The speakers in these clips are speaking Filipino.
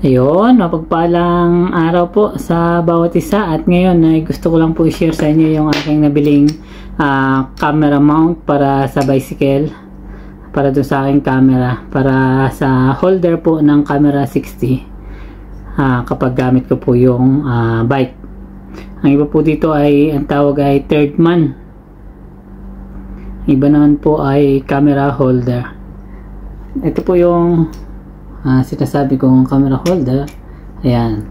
Ayun, mapagpalang araw po sa bawat isa, at ngayon ay gusto ko lang po i-share sa inyo yung aking nabiling camera mount para sa bicycle, para doon sa aking camera, para sa holder po ng camera 60 kapag gamit ko po yung bike. Ang iba po dito ay, ang tawag ay third man, iba naman po ay camera holder. Ito po yung sinasabi kong camera holder. Ayan,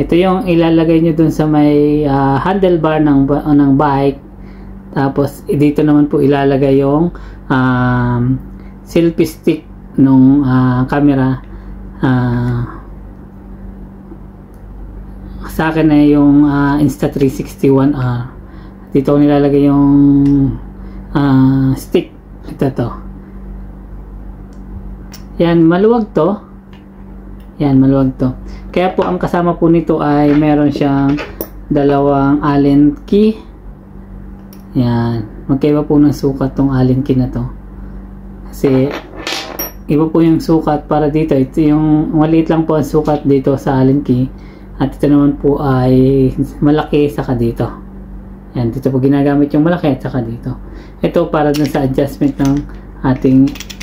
ito yung ilalagay nyo dun sa may handlebar ng bike. Tapos dito naman po ilalagay yung selfie stick nung camera. Sa akin ay yung Insta360 1R. Dito ko nilalagay yung stick. Ito to. Yan, maluwag to. Yan, maluwag to. Kaya po ang kasama po nito ay meron siyang dalawang Allen key. Yan, magkaiba po ng sukat tong Allen key na to. Kasi iba po yung sukat para dito. Ito yung maliit lang po ang sukat dito sa Allen key. At ito naman po ay malaki saka dito. Yan, dito po ginagamit yung malaki at saka dito. Ito para dun sa adjustment ng ating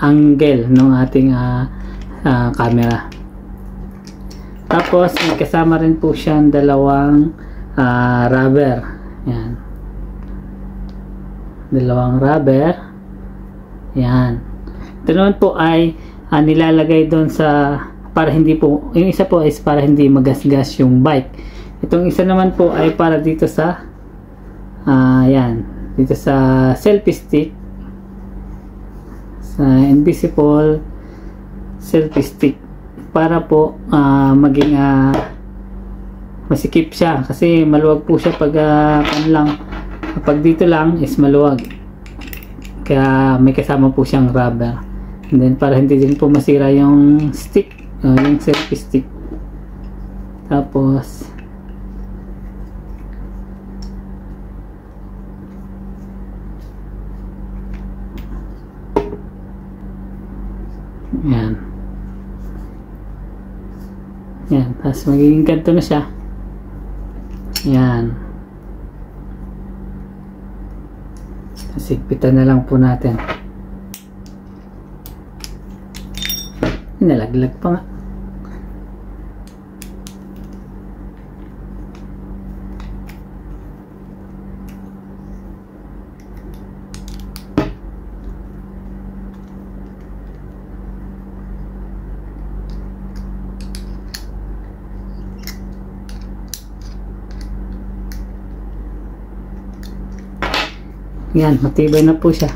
angle ng ating camera. Tapos may kasama rin po siyang dalawang rubber. Yan, dalawang rubber. Yan, ito naman po ay nilalagay doon sa, para hindi po, yung isa po is para hindi magasgas yung bike. Itong isa naman po ay para dito sa yan, dito sa selfie stick, sa invisible selfie stick, para po maging masikip siya, kasi maluwag po siya pag pag dito lang is maluwag, kaya may kasama po siyang rubber. And then para hindi din po masira yung stick, yung selfie stick. Tapos yan. Yan. Tapos magiging ganito na siya. Yan. Sigpitan na lang po natin. Nalaglag pa nga. Yan, matibay na po siya.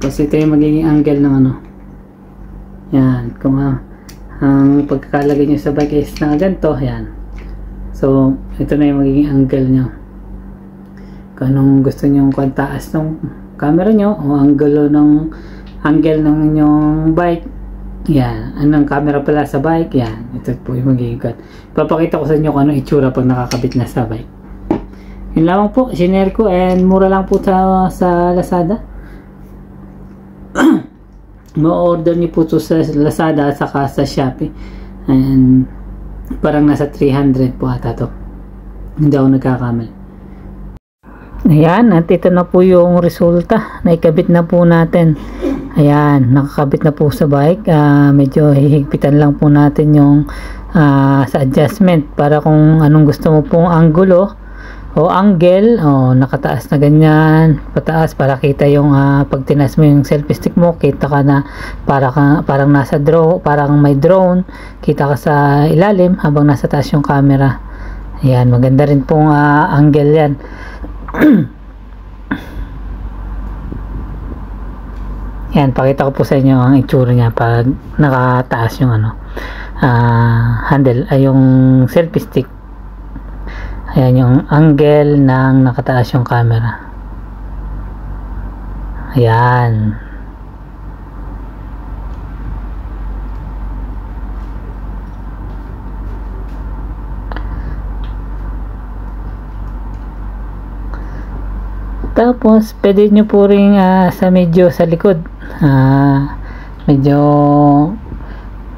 Tapos ito yung magiging angle ng ano. Yan, kung ang pagkakalagay nyo sa bike is na ganito, yan. So, ito na yung magiging angle nyo. Kung anong gusto nyo kung taas ng camera nyo o angle ng inyong bike. Yan, anong camera pala sa bike, yan. Ito po yung magiging cut. Papakita ko sa inyo kung anong itsura pag nakakabit na sa bike. Yun lamang po, sinare ko, and mura lang po sa Lazada. Ma-order niyo po ito sa Lazada at saka sa Shopee, and parang nasa 300 po ata to, hindi ako nagkakamali. Ayan, at ito na po yung resulta. Naikabit na po natin. Ayan, nakakabit na po sa bike. Medyo hihigpitan lang po natin yung sa adjustment, para kung anong gusto mo pong angulo o angle, nakataas na ganyan, pataas, para kita yung pag tinas mo yung selfie stick mo, kita ka na parang nasa drone, parang may drone, kita ka sa ilalim habang nasa taas yung camera. Ayan, maganda rin pong angle yan. Yan, pakita ko po sa inyo ang itsura niya pag nakataas yung handle, ay yung selfie stick. Ayan yung angle ng nakataas yung camera. Ayan. Tapos pwede nyo po rin sa medyo sa likod, medyo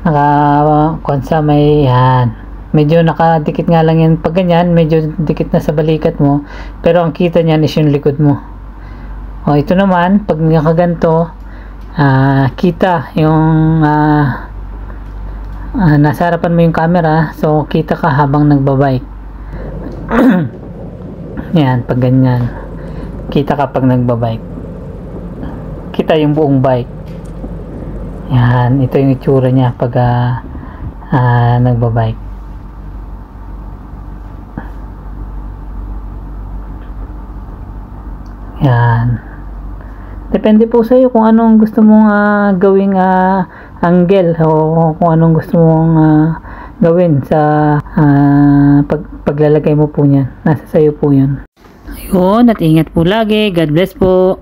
naka sa may yan. Medyo nakadikit nga lang yan. Pag ganyan, medyo dikit na sa balikat mo. Pero ang kita niyan is yung likod mo. O ito naman, pag nakaganto, kita yung nasa harapan mo yung camera. So kita ka habang nagbabike. Yan, pag ganyan. Kita ka pag nagbabike. Kita yung buong bike. Yan, ito yung itsura niya pag nagbabike. Yan. Depende po sa iyo kung anong gusto mong gawing angle o kung anong gusto mong gawin sa paglalagay mo po niyan. Nasa sayo po yun. Ayun, at ingat po lagi. God bless po.